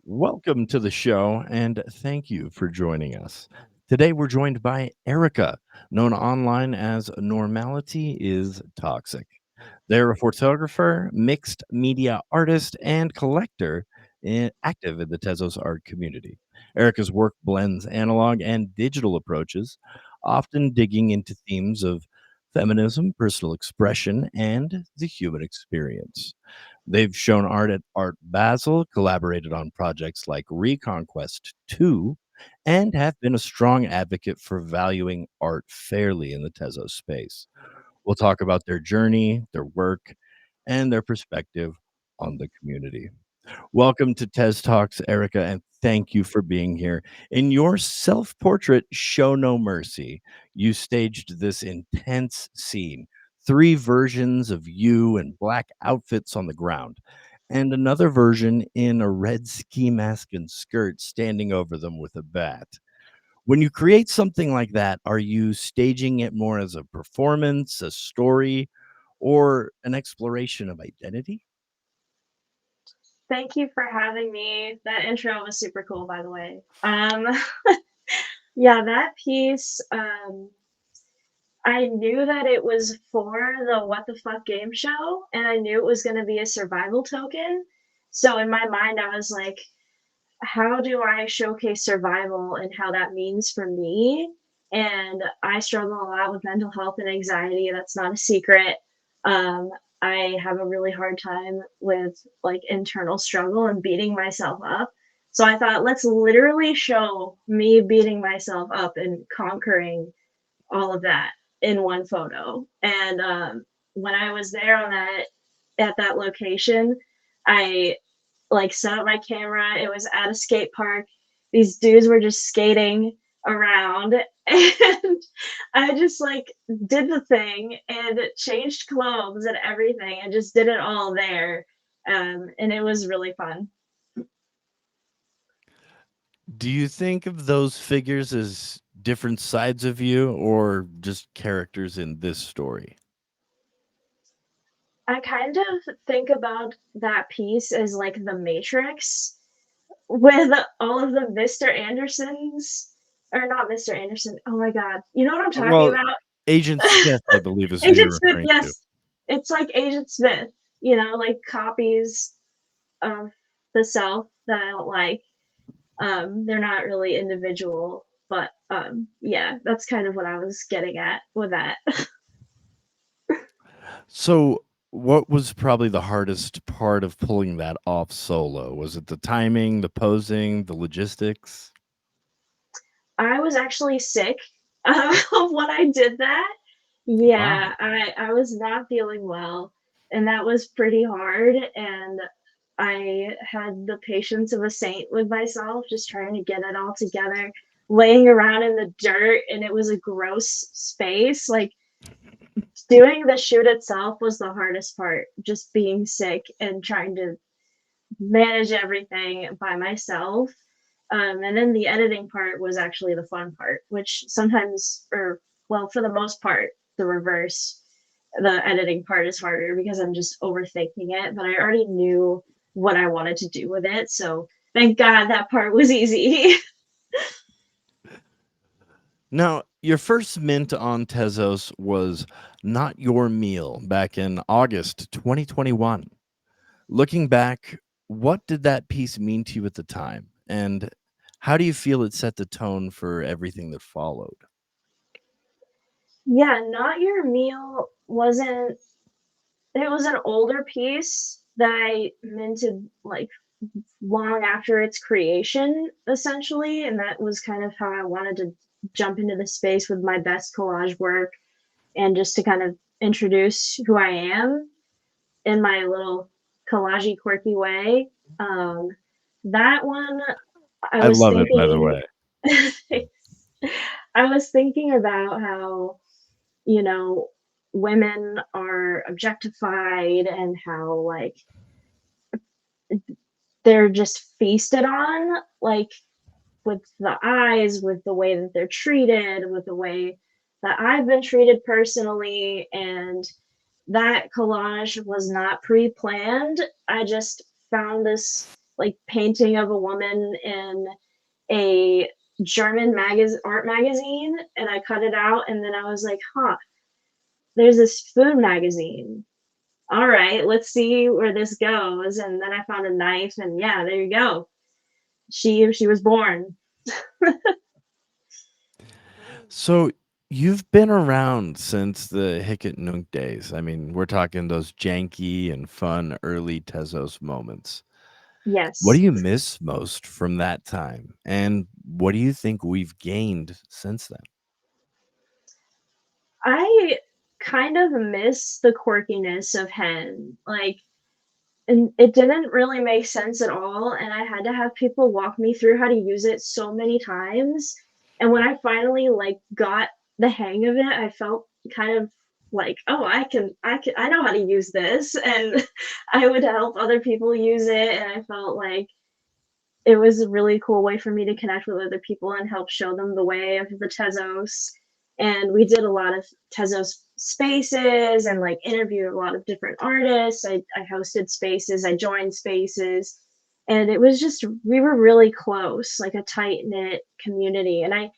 Welcome to the show, and thank you for joining us. Today, we're joined by Erika, known online as Normality Is Toxic. They're a photographer, mixed media artist, and collector active in the Tezos art community. Erika's work blends analog and digital approaches, often digging into themes of feminism, personal expression, and the human experience. They've shown art at Art Basel, collaborated on projects like Reconquest 2, and have been a strong advocate for valuing art fairly in the Tezos space. We'll talk about their journey, their work, and their perspective on the community. Welcome to Tez Talks, Erica, and thank you for being here. In your self portrait, Show No Mercy, you staged this intense scene, three versions of you in black outfits on the ground, and another version in a red ski mask and skirt standing over them with a bat. When you create something like that, are you staging it more as a performance, a story, or an exploration of identity? Thank you for having me. That intro was super cool, by the way. Yeah, that piece, I knew that it was for the What the Fuck game show, and I knew it was going to be a survival token. So in my mind, I was like, how do I showcase survival and how that means for me? And I struggle a lot with mental health and anxiety. That's not a secret. Um, I have a really hard time with like internal struggle and beating myself up. So I thought, let's literally show me beating myself up and conquering all of that in one photo. And when I was there on that at that location, I like set up my camera. It was at a skate park. These dudes were just skating around and I just like did the thing and changed clothes and everything and just did it all there. And it was really fun. Do you think of those figures as different sides of you or just characters in this story? I kind of think about that piece as like the Matrix with all of the Mr. Andersons, or not Mr. Anderson. Oh my God. You know what I'm talking Well, about? Agent Smith, I believe, is who Agent you're Smith, referring to. yes. It's like Agent Smith, like copies of the self that I don't like. They're not really individual, but yeah, that's kind of what I was getting at with that. So, what was probably the hardest part of pulling that off solo? Was it the timing, the posing, the logistics? I was actually sick when I did that. Wow. Yeah, I was not feeling well, and that was pretty hard. And I had the patience of a saint with myself, just trying to get it all together, laying around in the dirt, and it was a gross space. Like doing the shoot itself was the hardest part, just being sick and trying to manage everything by myself. And then the editing part was actually the fun part, which sometimes, or well, for the most part, the reverse. The editing part is harder because I'm just overthinking it, but I already knew what I wanted to do with it. So thank God that part was easy. Now, your first mint on Tezos was Not Your Meal back in August 2021. Looking back, what did that piece mean to you at the time? And how do you feel it set the tone for everything that followed? Yeah, Not Your Meal wasn't, it was an older piece that I minted like long after its creation, essentially. And that was kind of how I wanted to jump into the space with my best collage work and just to kind of introduce who I am in my little collagey, quirky way. Um, that one, I I was love it, by the thinking, way. I was thinking about how, you know, women are objectified and how, they're just feasted on. Like, with the eyes, with the way that they're treated, with the way that I've been treated personally. And that collage was not pre-planned. I just found this like painting of a woman in a German art magazine, and I cut it out, and then I was like, huh, there's this food magazine. All right, let's see where this goes. And then I found a knife, and yeah, there you go. She was born. So you've been around since the Hic et Nunc days. I mean, we're talking those janky and fun early Tezos moments. What do Yes. you miss most from that time? And what do you think we've gained since then? I kind of miss the quirkiness of hen. Like, and it didn't really make sense at all, and I had to have people walk me through how to use it so many times. And when I finally like got the hang of it, I felt kind of like, oh, I know how to use this. And I would help other people use it, and I felt like it was a really cool way for me to connect with other people and help show them the way of the Tezos. And we did a lot of Tezos spaces and like interviewed a lot of different artists. I hosted spaces, I joined spaces, and it was just, we were really close, like a tight knit community. And I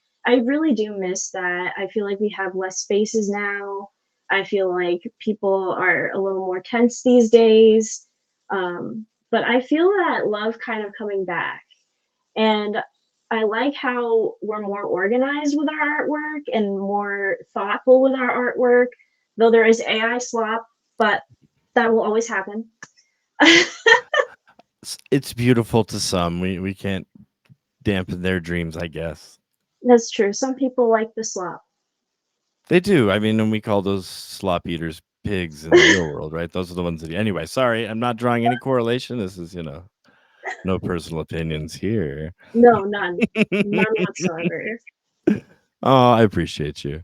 really do miss that. I feel like we have less spaces now. I feel like people are a little more tense these days. But I feel that love kind of coming back. And I like how we're more organized with our artwork and more thoughtful with our artwork, though there is AI slop, but that will always happen. It's beautiful to some. We can't dampen their dreams, I guess. That's true. Some people like the slop. They do. I mean, and we call those slop eaters pigs in the real world, right? Those are the ones that. Anyway, sorry, I'm not drawing any correlation. This is, no personal opinions here. No, none. None whatsoever. Oh, I appreciate you.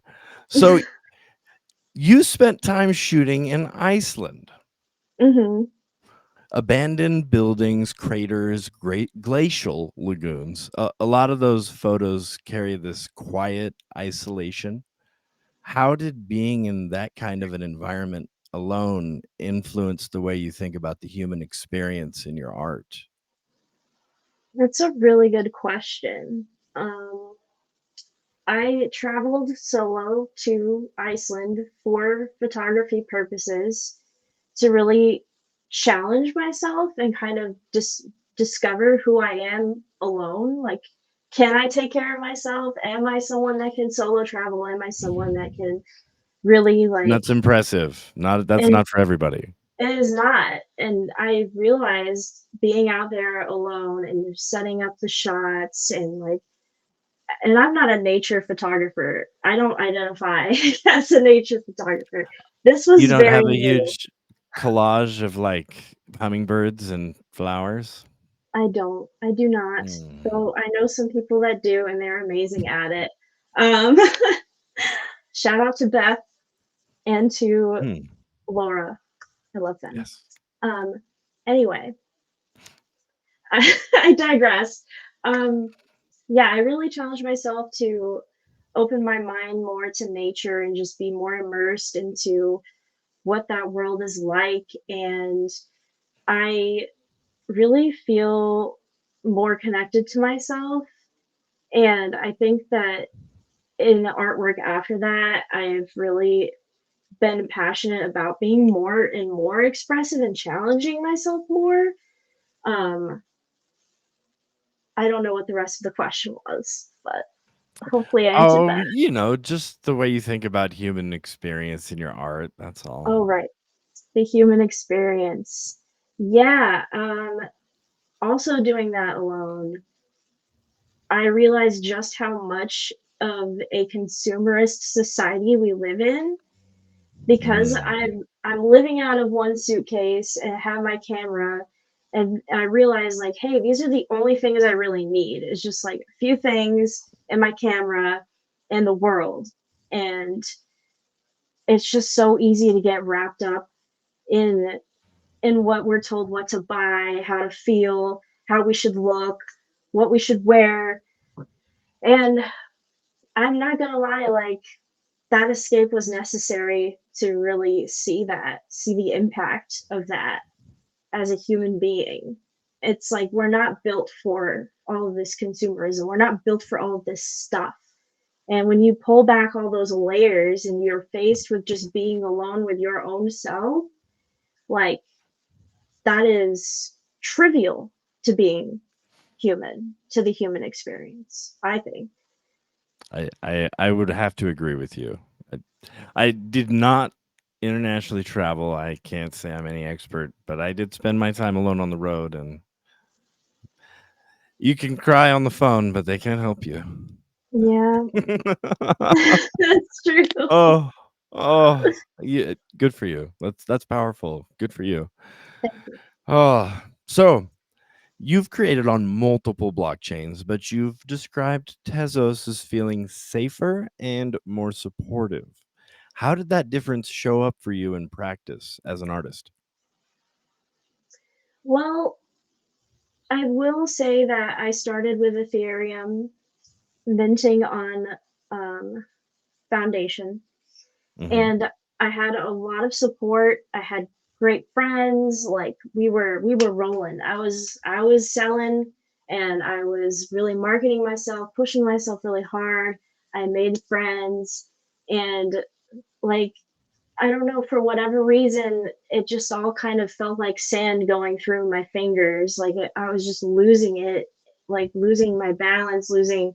So you spent time shooting in Iceland. Hmm. Abandoned buildings, craters, great glacial lagoons. A lot of those photos carry this quiet isolation. How did being in that kind of an environment alone influence the way you think about the human experience in your art? That's a really good question. Um, I traveled solo to Iceland for photography purposes to really challenge myself and kind of discover who I am alone. Like, can I take care of myself? Am I someone that can solo travel? Am I someone that can really like, That's impressive. Not That's and not for everybody. it is not. And I realized being out there alone and setting up the shots and like, and I'm not a nature photographer. I don't identify as a nature photographer. This You was don't very have a new. huge collage of like hummingbirds and flowers? I don't. I do not. Mm. Though I know some people that do, and they're amazing at it. Um, shout out to Beth and to Hmm. Laura. I love them. Yes. Um, anyway, I digress. Um, yeah, I really challenged myself to open my mind more to nature and just be more immersed into what that world is like. And I really feel more connected to myself. And I think that in the artwork after that, I've really been passionate about being more and more expressive and challenging myself more. Um, I don't know what the rest of the question was, but hopefully I answered Oh, that. just the way you think about human experience in your art, that's all. Oh, right. The human experience. Yeah. Also doing that alone, I realized just how much of a consumerist society we live in because Mm. I'm living out of one suitcase and have my camera, and I realize like, hey, these are the only things I really need. It's just like a few things and my camera and the world. And it's just so easy to get wrapped up in what we're told what to buy, how to feel, how we should look, what we should wear. And I'm not gonna lie, like, that escape was necessary to really see the impact of that as a human being. It's like we're not built for all of this consumerism. We're not built for all of this stuff. And when you pull back all those layers and you're faced with just being alone with your own self, like, that is trivial to being human, to the human experience, I think. I would have to agree with you. I did not internationally travel. I can't say I'm any expert, but I did spend my time alone on the road, and you can cry on the phone, but they can't help you. Yeah, that's true. Oh, oh, yeah, good for you. That's powerful. Good for you. Thank you. Oh, so you've created on multiple blockchains, but you've described Tezos as feeling safer and more supportive. How did that difference show up for you in practice as an artist? Well, I will say that I started with Ethereum, minting on um, Foundation, Hmm. and I had a lot of support. I had great friends. Like, we were rolling. I was selling, and I was really marketing myself, pushing myself really hard. I made friends, and, like, I don't know, for whatever reason, it just all kind of felt like sand going through my fingers. Like, I was just losing it, like losing my balance, losing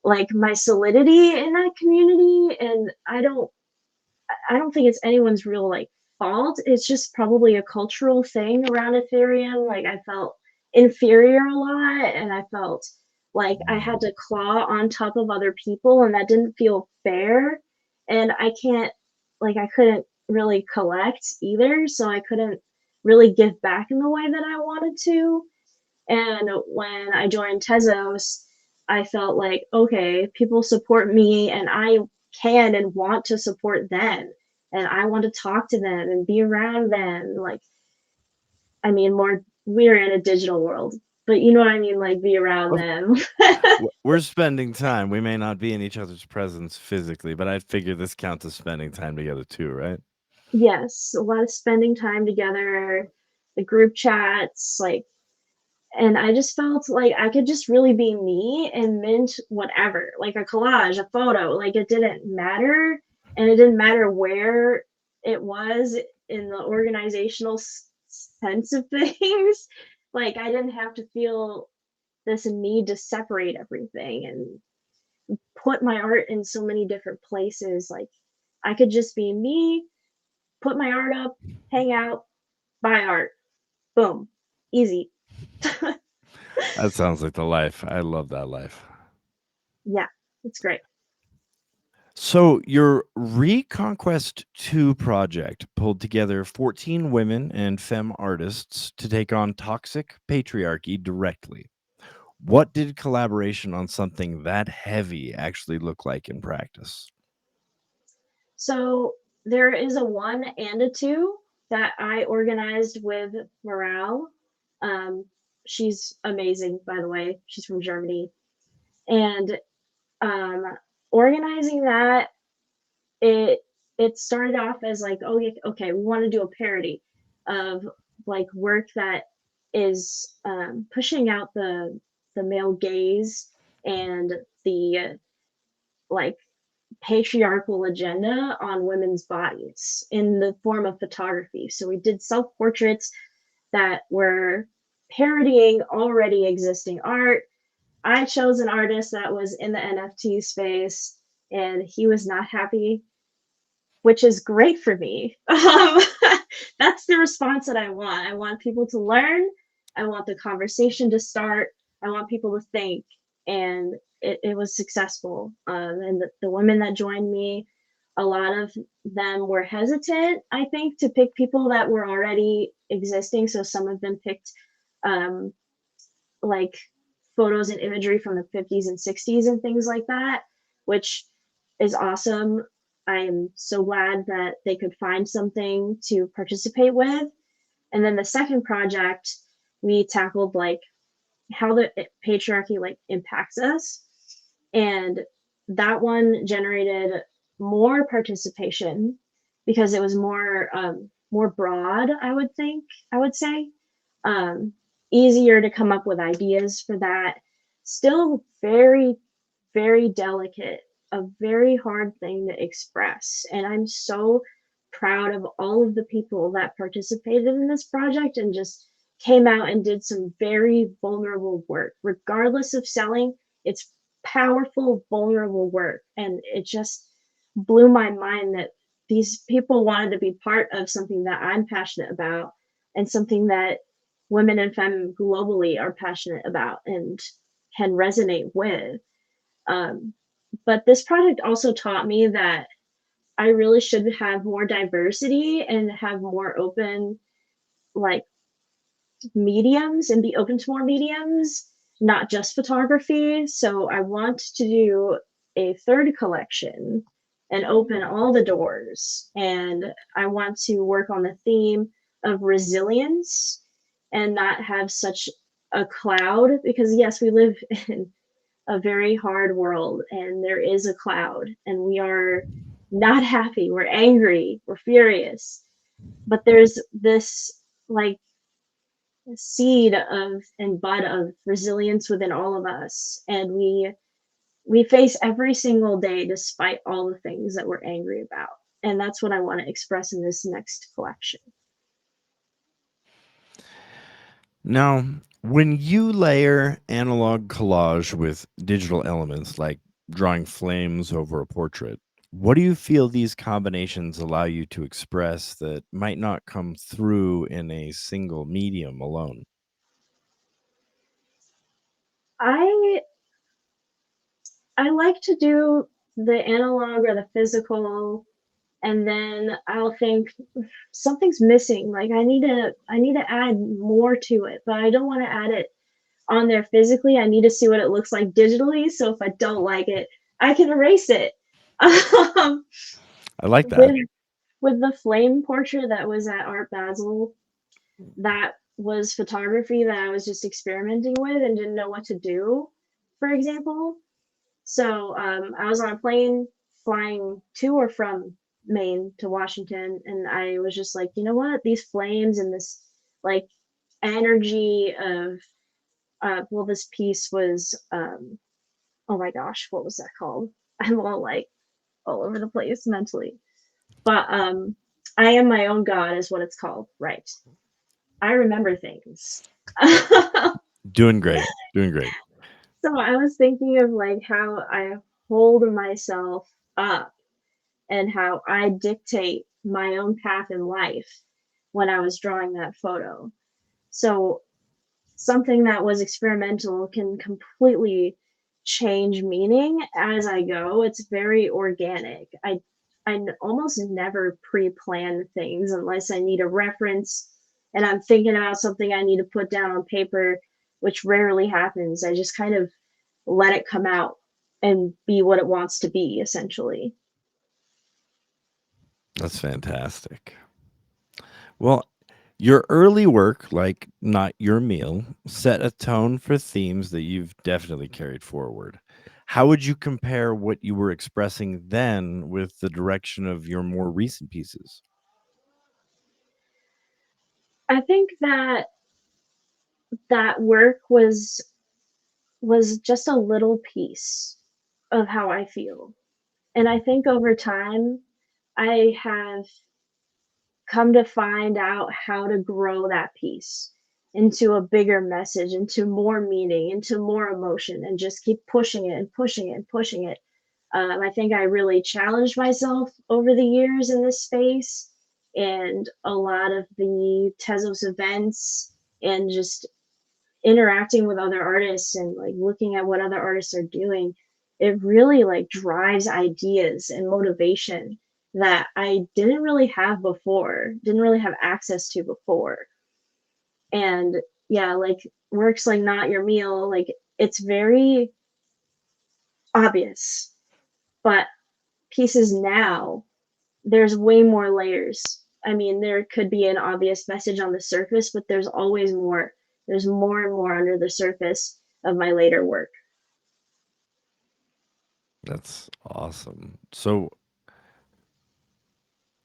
like my solidity in that community. And I don't think it's anyone's real like fault. It's just probably a cultural thing around Ethereum. Like, I felt inferior a lot, and I felt like I had to claw on top of other people, and that didn't feel fair. And I couldn't really collect either, so I couldn't really give back in the way that I wanted to. And when I joined Tezos, I felt like, okay, people support me, and I can and want to support them. And I want to talk to them and be around them. Like, I mean, more, we're in a digital world, but you know what I mean? Like, be around Of them. We're spending time. We may not be in each other's presence physically, but I figure this counts as spending time together too, right? Yes, a lot of spending time together, the group chats, like, and I just felt like I could just really be me and mint whatever, like a collage, a photo, like, it didn't matter. And it didn't matter where it was in the organizational sense of things. Like, I didn't have to feel this need to separate everything and put my art in so many different places. Like, I could just be me, put my art up, hang out, buy art, boom, easy. That sounds like the life. I love that life. Yeah, it's great. So, your Reconquest 2 project pulled together 14 women and femme artists to take on toxic patriarchy directly. What did collaboration on something that heavy actually look like in practice? So there is a one and a two that I organized with Morale. Um, she's amazing, by the way. She's from Germany. And um, organizing that, it it started off as like, oh, okay, we want to do a parody of like work that is pushing out the male gaze and the like patriarchal agenda on women's bodies in the form of photography. So we did self portraits that were parodying already existing art. I chose an artist that was in the NFT space, and he was not happy, which is great for me. That's the response that I want. I want people to learn. I want the conversation to start. I want people to think. And it was successful. And the women that joined me, a lot of them were hesitant, I think, to pick people that were already existing. So some of them picked um, like photos and imagery from the 50s and 60s and things like that, which is awesome. I am so glad that they could find something to participate with. And then the second project, we tackled like how the patriarchy like impacts us. And that one generated more participation because it was more broad, I would say. Um, Easier to come up with ideas for that. Still very, very delicate, a very hard thing to express. And I'm so proud of all of the people that participated in this project and just came out and did some very vulnerable work. Regardless of selling, it's powerful, vulnerable work. And it just blew my mind that these people wanted to be part of something that I'm passionate about and something that women and femme globally are passionate about and can resonate with. Um, but this project also taught me that I really should have more diversity and have more open, like, mediums and be open to more mediums, not just photography. So I want to do a third collection and open all the doors. And I want to work on the theme of resilience and not have such a cloud because, yes, we live in a very hard world and there is a cloud and we are not happy, we're angry, we're furious, but there's this, like, seed of and bud of resilience within all of us, and we face every single day despite all the things that we're angry about, and that's what I want to express in this next collection. Now, when you layer analog collage with digital elements like drawing flames over a portrait, what do you feel these combinations allow you to express that might not come through in a single medium alone? I I like to do the analog or the physical, and then I'll think something's missing. Like I need to add more to it, but I don't want to add it on there physically. I need to see what it looks like digitally. So if I don't like it, I can erase it. Um, I like that. with with the flame portrait that was at Art Basel, that was photography that I was just experimenting with and didn't know what to do, for example. So I was on a plane flying to or from Maine to Washington, and I was just like, you know what? These flames and this, like, energy of well, this piece was oh my gosh, what was that called? I'm all, like, all over the place mentally. But I am my own god is what it's called, right? I remember things. Doing great. Doing great. So I was thinking of, like, how I hold myself up and how I dictate my own path in life when I was drawing that photo. So something that was experimental can completely change meaning as I go. It's very organic. Almost never pre-plan things unless I need a reference and I'm thinking about something I need to put down on paper, which rarely happens. I just kind of let it come out and be what it wants to be, essentially. That's fantastic. Well, your early work, like Not Your Meal, set a tone for themes that you've definitely carried forward. How would you compare what you were expressing then with the direction of your more recent pieces? I think that that work was just a little piece of how I feel. And I think over time, I have come to find out how to grow that piece into a bigger message, into more meaning, into more emotion, and just keep pushing it and pushing it and pushing it. I think I really challenged myself over the years in this space, and a lot of the Tezos events and just interacting with other artists and, like, looking at what other artists are doing, it really, like, drives ideas and motivation that I didn't really have before, didn't really have access to before. And yeah, like, works like Not Your Meal, like, it's very obvious, but pieces now, there's way more layers. I mean, there could be an obvious message on the surface, but there's always more. There's more and more under the surface of my later work. That's awesome. So,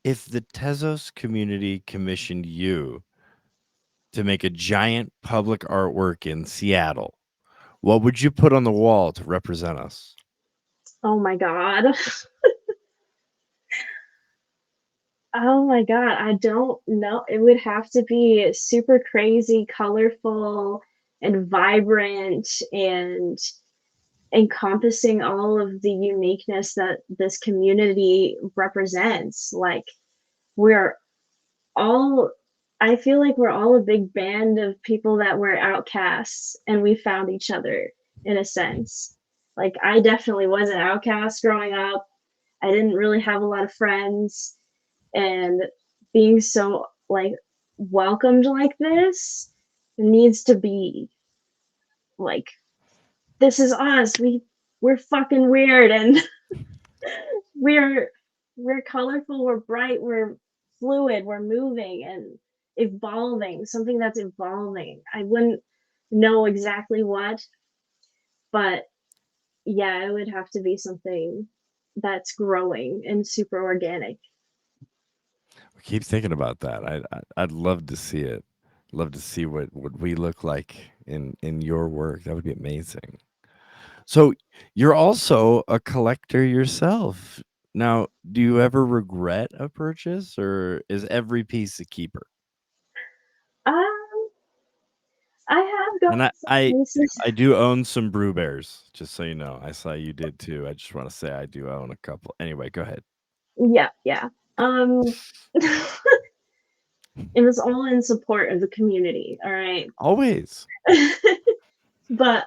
if the Tezos community commissioned you to make a giant public artwork in Seattle, what would you put on the wall to represent us? Oh my god. Oh my god, I don't know. It would have to be super crazy, colorful, and vibrant, and encompassing all of the uniqueness that this community represents. Like, we're all, I feel like we're all a big band of people that were outcasts and we found each other in a sense. Like, I definitely was an outcast growing up. I didn't really have a lot of friends, and being so like welcomed like this needs to be like, this is us. We're fucking weird, and we're we're colorful, we're bright, we're fluid, we're moving and evolving, something that's evolving. I wouldn't know exactly what, but yeah, it would have to be something that's growing and super organic. I keep thinking about that. I'd love to see it. Love to see what we look like in your work. That would be amazing. So you're also a collector yourself. Now, do you ever regret a purchase, or is every piece a keeper? um I have And gotten some pieces. I do own some Brew Bears, just so you know. I saw you did too. I just want to say I do own a couple. Anyway, go ahead. Yeah, yeah. um it was all in support of the community, all right. Always. But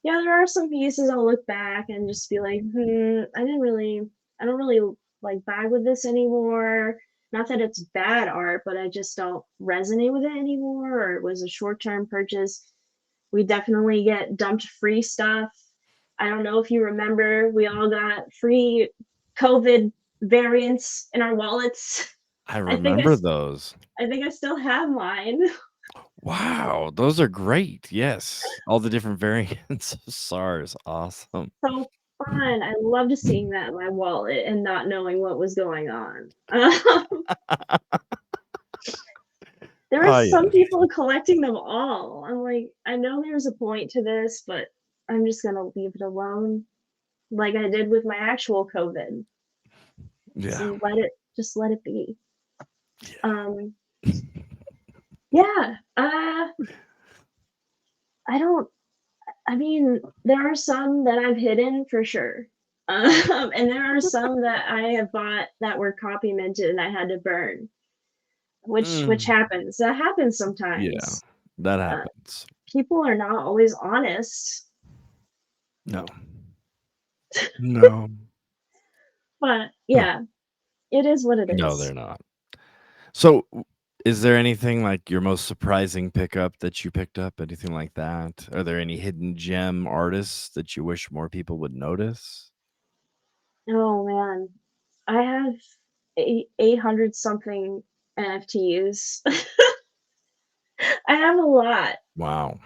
yeah, there are some pieces I'll look back and just be like, I don't really like vibe with this anymore. Not that it's bad art, but I just don't resonate with it anymore, or it was a short term purchase. We definitely get dumped free stuff. I don't know if you remember, we all got free COVID variants in our wallets. I I think I, remember those. I think I still have mine. Wow, those are great. Yes. All the different variants of SARS. Awesome. So fun. I loved seeing that in my wallet and not knowing what was going on. There are Oh, some yeah. people collecting them all. I'm like, I know there's a point to this, but I'm just gonna leave it alone, like I did with my actual COVID. Just Yeah. just let it be. Yeah. Um, yeah. I don't. I mean, there are some that I've hidden for sure. And there are some that I have bought that were copy minted and I had to burn, which Mm. happens. That happens Yeah. sometimes. That Uh, happens. People are not always honest, No. No. but Hmm. yeah, it is what it No, is. they're not. So, is there anything like your most surprising pickup that you picked up? Anything like that? Are there any hidden gem artists that you wish more people would notice? Oh man, I have 800 something NFTs. I have a lot. Wow.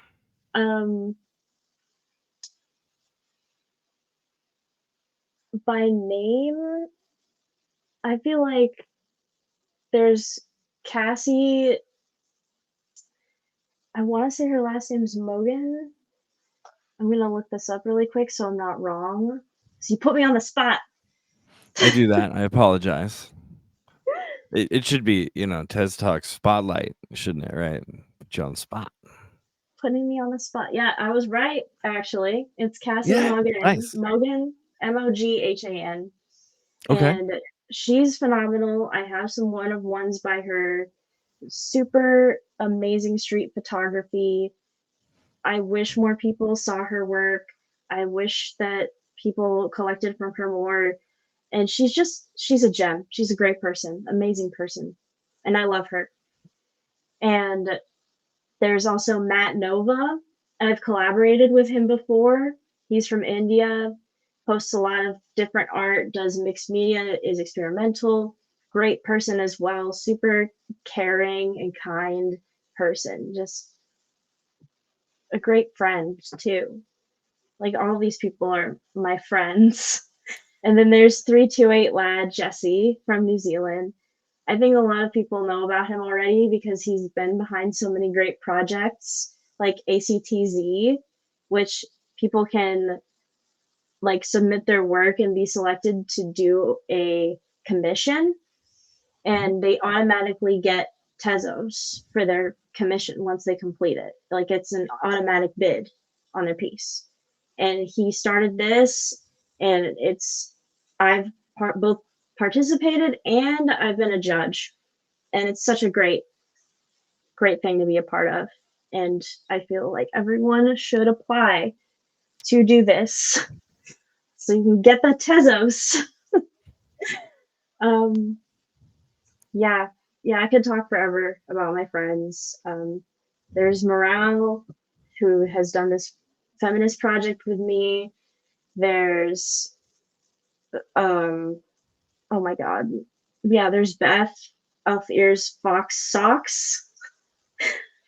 Um, by name, I feel like there's Cassie. I want to say her last name's Mogan. I'm gonna look this up really quick so I'm not wrong. So you put me on the spot. I do that. I apologize. It should be, Tez Talk Spotlight, shouldn't it? Right? Put you on the spot. Putting me on the spot. Yeah, I was right, actually. It's Cassie Yeah. Mogan. Nice. Mogan, Moghan. Okay. And she's phenomenal. I have some one of ones by her. Super amazing street photography. I wish more people saw her work. I wish that people collected from her more. And she's a gem. She's a great person, amazing person. And I love her. And there's also Matt Nova. I've collaborated with him before. He's from India, posts a lot of different art, does mixed media, is experimental, great person as well, super caring and kind person, just a great friend too. Like, all these people are my friends. And then there's 328 lad Jesse from New Zealand. I think a lot of people know about him already because he's been behind so many great projects like ACTZ, which people can like submit their work and be selected to do a commission, and they automatically get Tezos for their commission once they complete it. Like, it's an automatic bid on their piece. And he started this, and I've both participated and I've been a judge, and it's such a great thing to be a part of. And I feel like everyone should apply to do this so you can get the Tezos. um, yeah, I could talk forever about my friends. There's Morale, who has done this feminist project with me. There's oh my god, yeah, there's Beth, Elf Ears Fox Socks,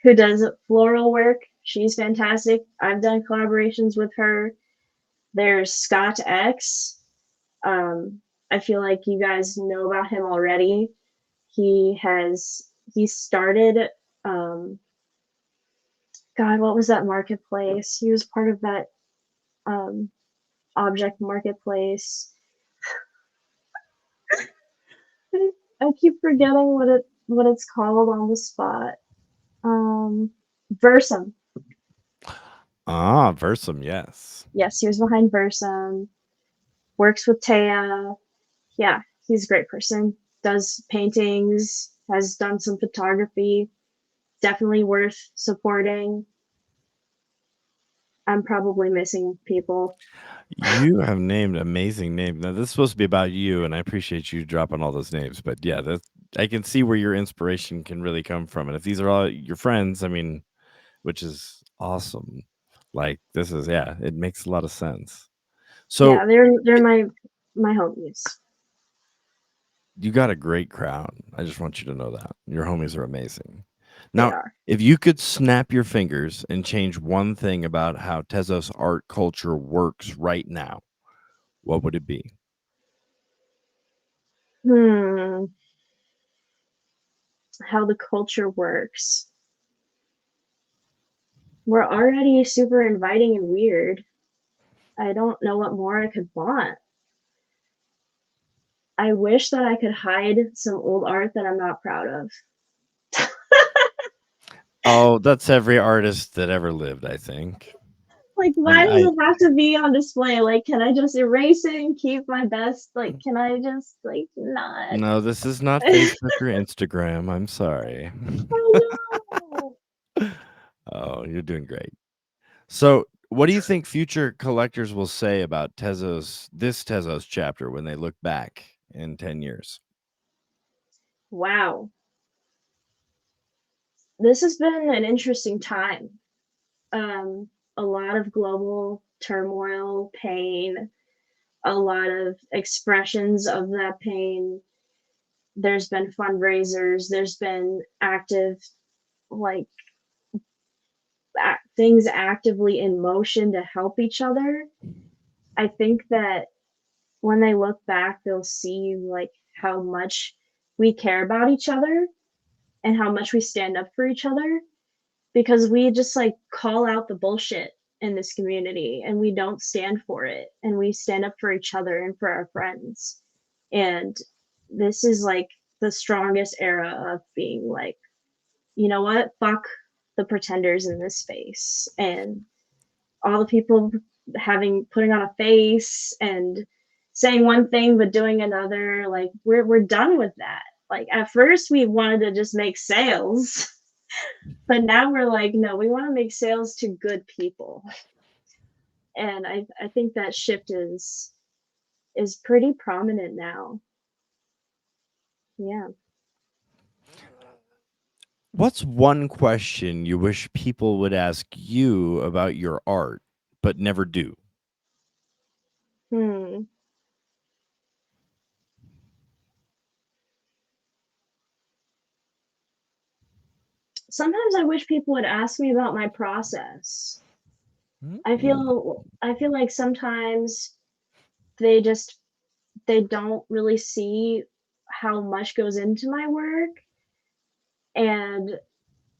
who does floral work. She's fantastic. I've done collaborations with her. There's Scott X. I feel like you guys know about him already. He started God, what was that marketplace? He was part of that object marketplace. I keep forgetting what it's called on the spot. Versum. Versum, yes. Yes, he was behind Versum. Works with Taya. Yeah, he's a great person. Does paintings, has done some photography. Definitely worth supporting. I'm probably missing people. You have named amazing names. Now, this is supposed to be about you, and I appreciate you dropping all those names. But yeah, I can see where your inspiration can really come from. And if these are all your friends, I mean, which is awesome. Like this is, yeah, it makes a lot of sense. So Yeah, they're my homies. you got a great crowd. I just want you to know that your homies are amazing. They Now, are. if you could snap your fingers and change one thing about how Tezos art culture works right now, what would it be? Hmm. How the culture works. We're already super inviting and weird. I don't know what more I could want. I wish that I could hide some old art that I'm not proud of. Oh, that's every artist that ever lived, I think. Like, why does it have to be on display? Like, can I just erase it and keep my best? Like, can I just, like, not? No, this is not Facebook or Instagram. I'm sorry. Oh, Oh, you're doing great. So, what do you think future collectors will say about this Tezos chapter when they look back in 10 years? wow. This has been an interesting time. A lot of global turmoil, pain, a lot of expressions of that pain. There's been fundraisers, there's been active, like, things actively in motion to help each other. I think that when they look back, they'll see like how much we care about each other and how much we stand up for each other, because we just like call out the bullshit in this community and we don't stand for it, and we stand up for each other and for our friends. And this is like the strongest era of being like, you know what, fuck the pretenders in this space, and all the people putting on a face and saying one thing but doing another. Like, we're done with that. Like, at first we wanted to just make sales, but now we're like, no, we want to make sales to good people. And I think that shift is pretty prominent now. Yeah. What's one question you wish people would ask you about your art but never do? Hmm. Sometimes I wish people would ask me about my process. I feel like sometimes they just they don't really see how much goes into my work, and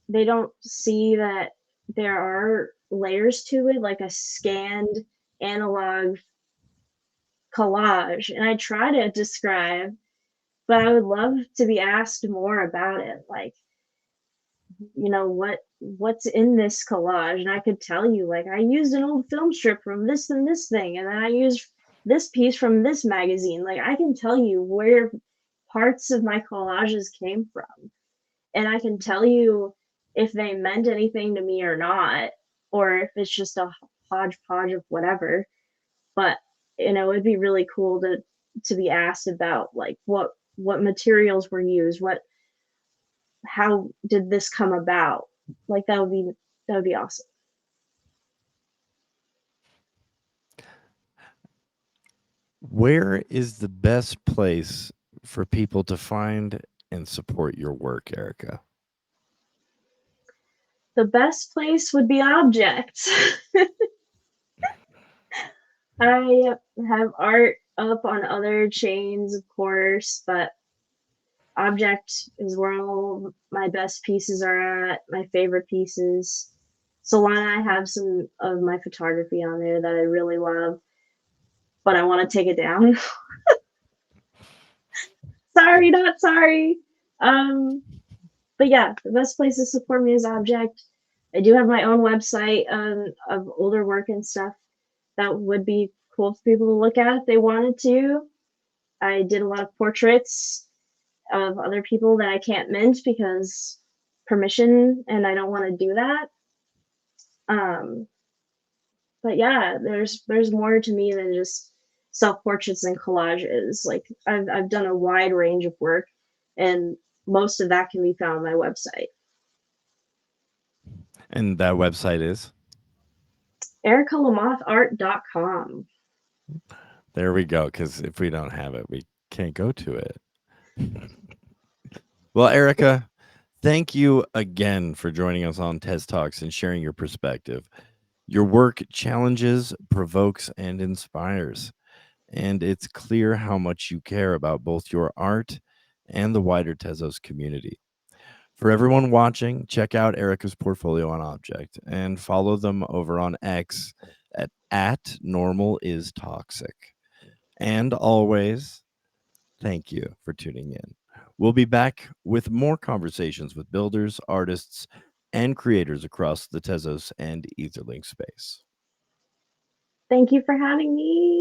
they don't see that there are layers to it, like a scanned analog collage. And I try to describe, but I would love to be asked more about it. Like, what's in this collage? And I could tell you, like, I used an old film strip from this and this thing, and then I used this piece from this magazine. Like, I can tell you where parts of my collages came from, and I can tell you if they meant anything to me or not, or if it's just a hodgepodge of whatever. But it'd be really cool to be asked about, like, what materials were used, how did this come about? Like, that would be awesome. Where is the best place for people to find and support your work, Erica? The best place would be objects. I have art up on other chains, of course, but object is where all my best pieces are at, my favorite pieces. Solana, I have some of my photography on there that I really love, but I want to take it down. Sorry, not sorry. Um, but yeah, the best place to support me is object. I do have my own website of older work and stuff that would be cool for people to look at if they wanted to. I did a lot of portraits of other people that I can't mint because permission, and I don't want to do that. Um, but yeah, there's more to me than just self portraits and collages. Like, I've done a wide range of work, and most of that can be found on my website. And that website is? ErikaLamothArt.com. There we go. Because if we don't have it, we can't go to it. Well, Erica, thank you again for joining us on Tez Talks and sharing your perspective. Your work challenges, provokes, and inspires. And it's clear how much you care about both your art and the wider Tezos community. For everyone watching, check out Erica's portfolio on Object and follow them over on X at Normal Is Toxic. And always, thank you for tuning in. We'll be back with more conversations with builders, artists, and creators across the Tezos and Etherlink space. Thank you for having me.